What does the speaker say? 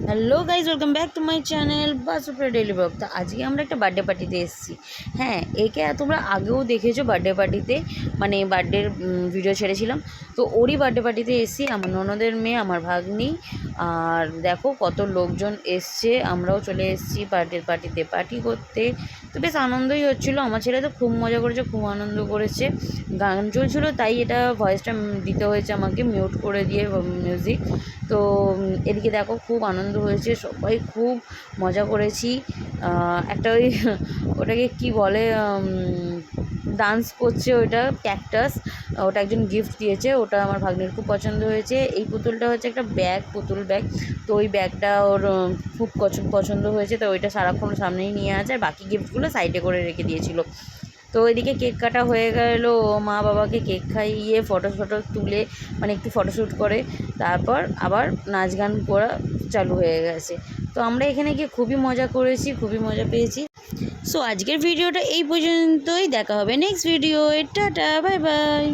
Hello guys, welcome back to my channel Basupriya daily blog. তো আজকে আমরা একটা বার্থডে পার্টিতে এসেছি। হ্যাঁ, একে তোমরা আগেও দেখেছো বার্থডে পার্টিতে, মানে বার্থডের ভিডিও ছেড়েছিলাম। তো ওরই বার্থডে পার্টিতে এসেছি, আমার ননদের মেয়ে, আমার ভাগ্নি। আর দেখো কত লোকজন এসছে, আমরাও চলে এসেছি বার্থডে পার্টিতে পার্টি করতে। তো বেশ আনন্দই হচ্ছিলো, আমার ছেলে তো খুব মজা করেছে, খুব আনন্দ করেছে। গান চলছিলো তাই এটা ভয়েসটা দিতে হয়েছে আমাকে, মিউট করে দিয়ে মিউজিক। তো এদিকে দেখো খুব আনন্দ হয়েছে, সবাই খুব মজা করেছি। একটা ওই ওটাকে কি বলে, ডান্স করছে, ওইটা ক্যাকটাস, ওটা একজন গিফট দিয়েছে, ওটা আমার ভাগ্নের খুব পছন্দ হয়েছে। এই পুতুলটা হচ্ছে একটা ব্যাগ, পুতুল ব্যাগ। তো ওই ব্যাগটা ওর খুব পছন্দ হয়েছে, তো ওইটা সারাক্ষণ সামনেই নিয়ে আছে, আর বাকি গিফটগুলো সাইডে করে রেখে দিয়েছিল। তো এদিকে কেক কাটা হয়ে গেল, মা বাবাকে কেক খাইয়ে ফটো তুলে, মানে একটু ফটোশ্যুট করে তারপর আবার নাচ গান করা চালু হয়ে গেছে। তো আমরা এখানে গিয়ে খুবই মজা করেছি, খুবই মজা পেয়েছি। সো আজকের ভিডিওটা এই পর্যন্তই, দেখা হবে next video. Tata, bye bye.